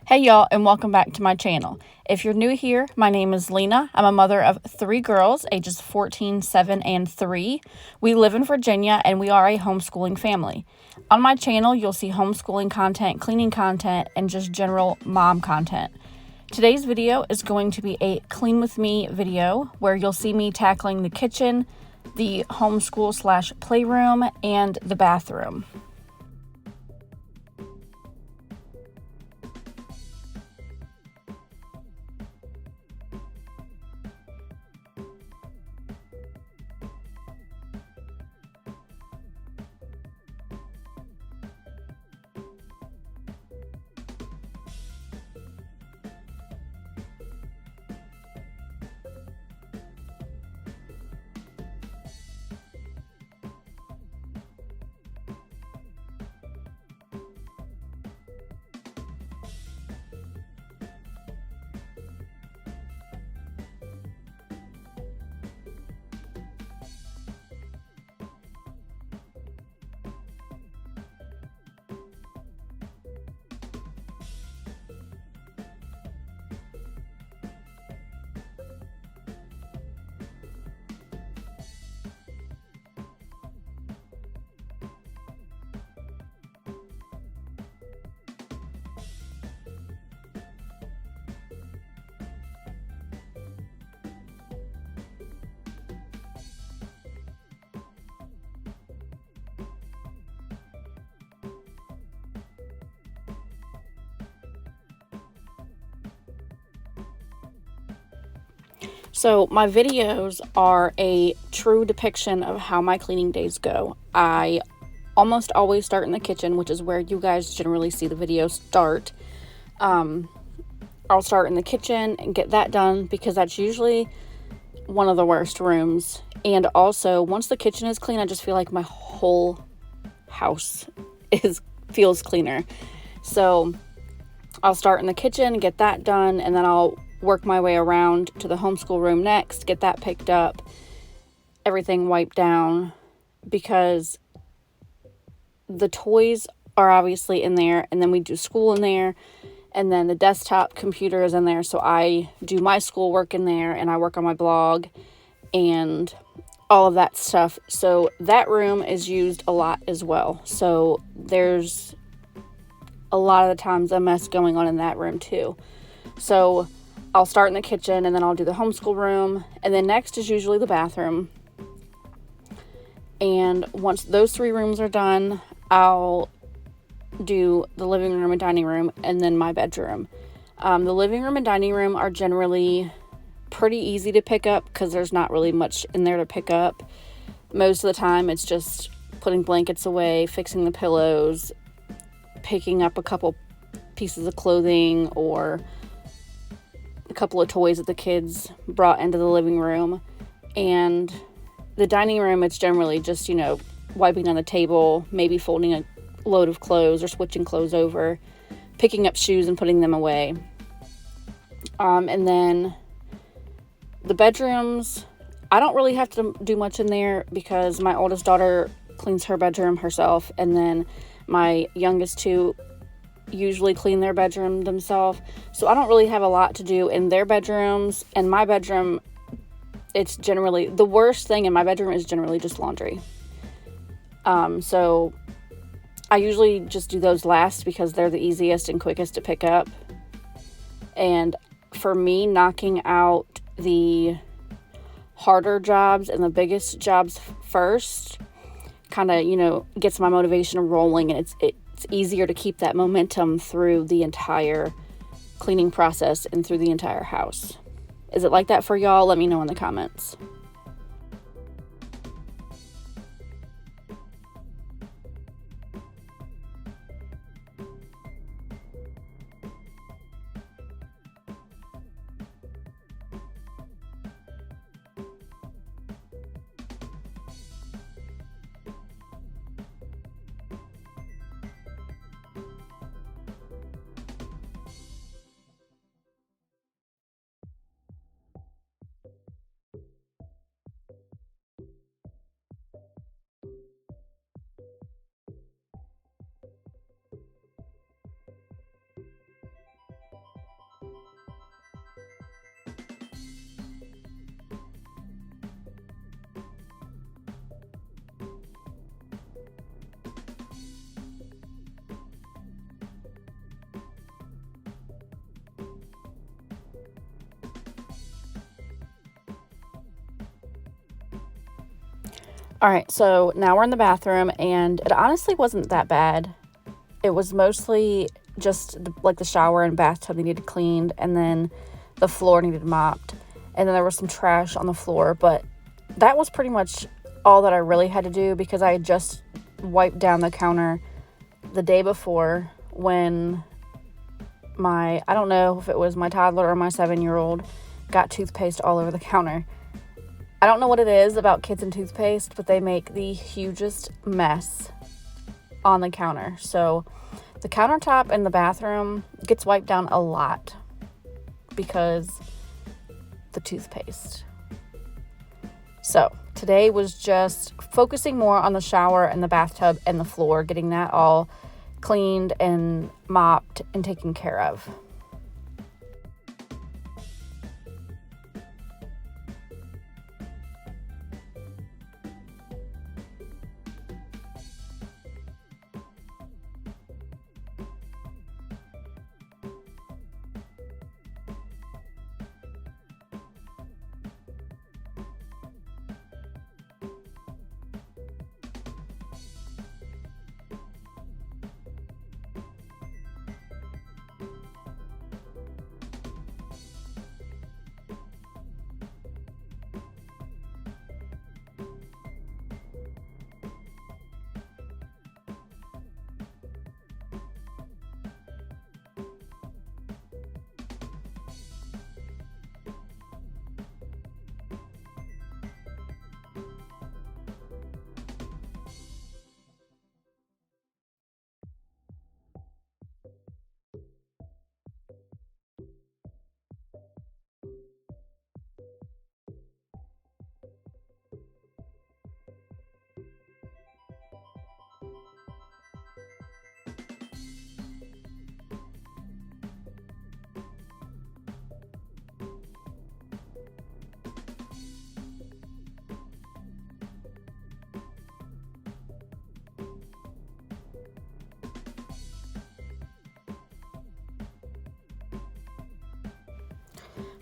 Hey y'all, and welcome back to my channel. If you're new here, my name is Lena. I'm a mother of 3 girls, ages 14, 7, and 3. We live in Virginia, and we are a homeschooling family. On my channel, you'll see homeschooling content, cleaning content, and just general mom content. Today's video is going to be a clean with me video where you'll see me tackling the kitchen, the homeschool / playroom, and the bathroom. So my videos are a true depiction of how my cleaning days go. I almost always start in the kitchen, which is where you guys generally see the video start. I'll start in the kitchen and get that done because that's usually one of the worst rooms. And also, once the kitchen is clean, I just feel like my whole house feels cleaner. So I'll start in the kitchen, get that done, and then I'll work my way around to the homeschool room next, get that picked up, everything wiped down, because the toys are obviously in there, and then we do school in there, and then the desktop computer is in there, so I do my schoolwork in there, and I work on my blog, and all of that stuff. So that room is used a lot as well. So there's a lot of the times a mess going on in that room too. So I'll start in the kitchen, and then I'll do the homeschool room, and then next is usually the bathroom. And once those 3 rooms are done, I'll do the living room and dining room, and then my bedroom. The living room and dining room are generally pretty easy to pick up because there's not really much in there to pick up. Most of the time, it's just putting blankets away, fixing the pillows, picking up a couple pieces of clothing, or a couple of toys that the kids brought into the living room. And the dining room, it's generally just, wiping down the table, maybe folding a load of clothes or switching clothes over, picking up shoes and putting them away. And then the bedrooms, I don't really have to do much in there because my oldest daughter cleans her bedroom herself, and then my youngest 2 usually clean their bedroom themselves, so I don't really have a lot to do in their bedrooms. And my bedroom, it's generally, the worst thing in my bedroom is generally just laundry. So I usually just do those last because they're the easiest and quickest to pick up. And for me, knocking out the harder jobs and the biggest jobs first kind of, gets my motivation rolling, and it's easier to keep that momentum through the entire cleaning process and through the entire house. Is it like that for y'all? Let me know in the comments. All right, so now we're in the bathroom, and it honestly wasn't that bad. It was mostly just like the shower and bathtub needed cleaned, and then the floor needed mopped, and then there was some trash on the floor, but that was pretty much all that I really had to do because I had just wiped down the counter the day before when I don't know if it was my toddler or my 7-year-old, got toothpaste all over the counter. I don't know what it is about kids and toothpaste, but they make the hugest mess on the counter. So the countertop in the bathroom gets wiped down a lot because the toothpaste. So today was just focusing more on the shower and the bathtub and the floor, getting that all cleaned and mopped and taken care of.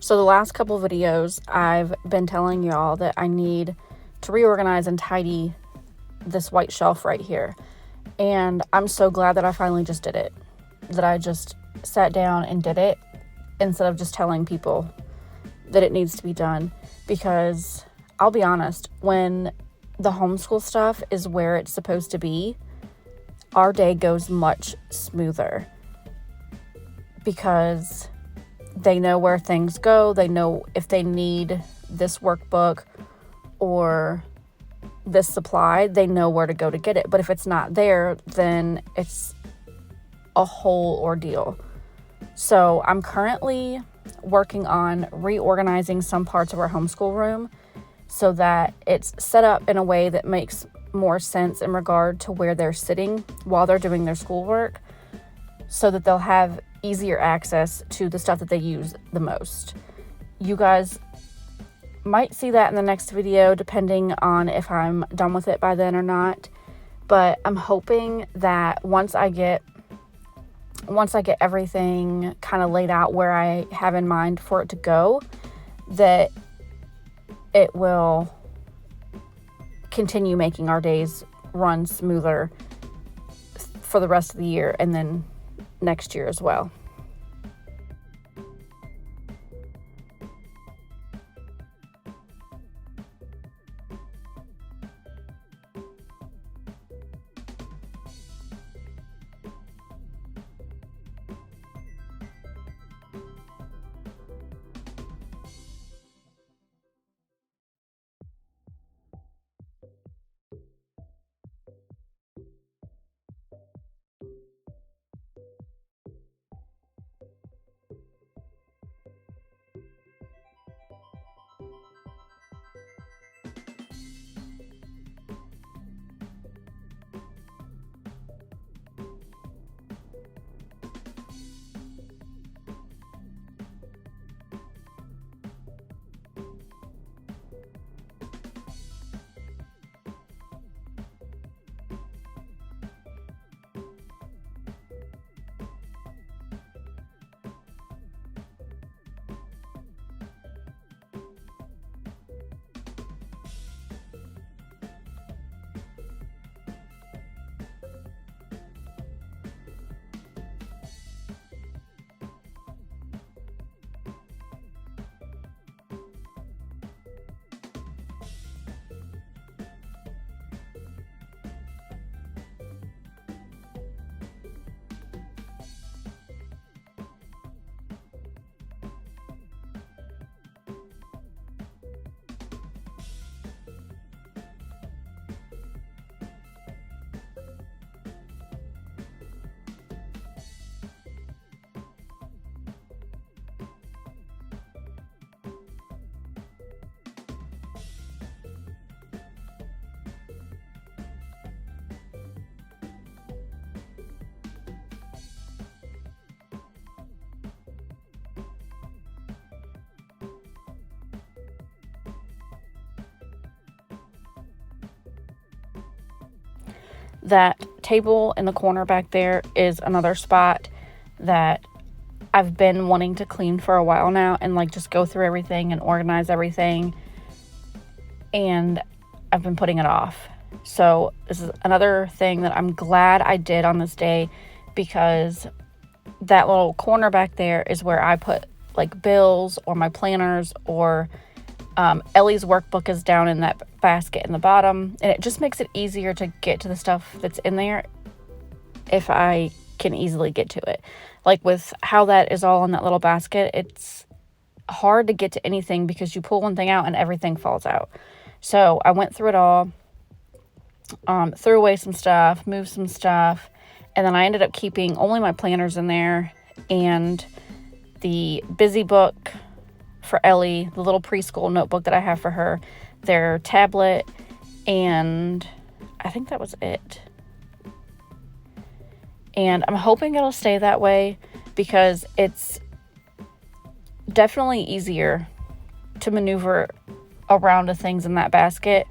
So the last couple videos, I've been telling y'all that I need to reorganize and tidy this white shelf right here. And I'm so glad that I finally just did it, that I just sat down and did it instead of just telling people that it needs to be done. Because I'll be honest, when the homeschool stuff is where it's supposed to be, our day goes much smoother because they know where things go. They know if they need this workbook or this supply, they know where to go to get it. But if it's not there, then it's a whole ordeal. So I'm currently working on reorganizing some parts of our homeschool room so that it's set up in a way that makes more sense in regard to where they're sitting while they're doing their schoolwork, so that they'll have easier access to the stuff that they use the most. You guys might see that in the next video, depending on if I'm done with it by then or not. But I'm hoping that once I get everything kind of laid out where I have in mind for it to go, that it will continue making our days run smoother for the rest of the year and then next year as well. That table in the corner back there is another spot that I've been wanting to clean for a while now, and like just go through everything and organize everything, and I've been putting it off. So this is another thing that I'm glad I did on this day, because that little corner back there is where I put like bills or my planners, or Ellie's workbook is down in that basket in the bottom, and it just makes it easier to get to the stuff that's in there if I can easily get to it. Like with how that is all in that little basket, it's hard to get to anything because you pull one thing out and everything falls out. So I went through it all, threw away some stuff, moved some stuff, and then I ended up keeping only my planners in there and the busy book for Ellie, the little preschool notebook that I have for her, their tablet, and I think that was it. And I'm hoping it'll stay that way, because it's definitely easier to maneuver around the things in that basket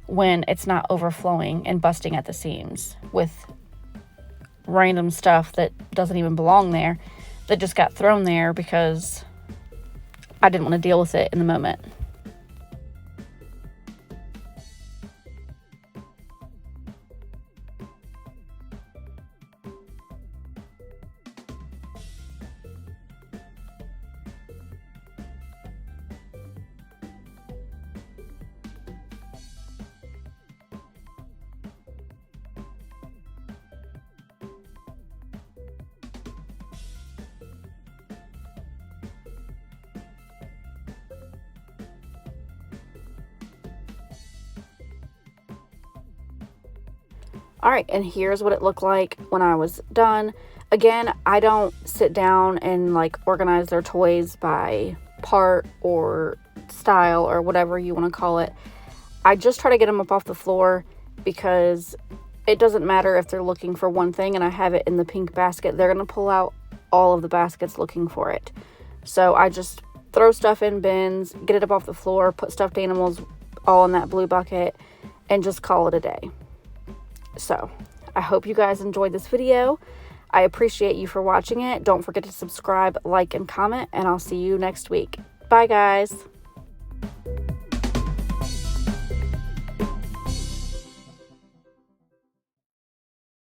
when it's not overflowing and busting at the seams with random stuff that doesn't even belong there, that just got thrown there because I didn't want to deal with it in the moment. All right, and here's what it looked like when I was done. Again, I don't sit down and like organize their toys by part or style or whatever you want to call it. I just try to get them up off the floor, because it doesn't matter if they're looking for one thing and I have it in the pink basket. They're going to pull out all of the baskets looking for it. So I just throw stuff in bins, get it up off the floor, put stuffed animals all in that blue bucket, and just call it a day. So I hope you guys enjoyed this video. I appreciate you for watching it. Don't forget to subscribe, like, and comment, and I'll see you next week. Bye, guys.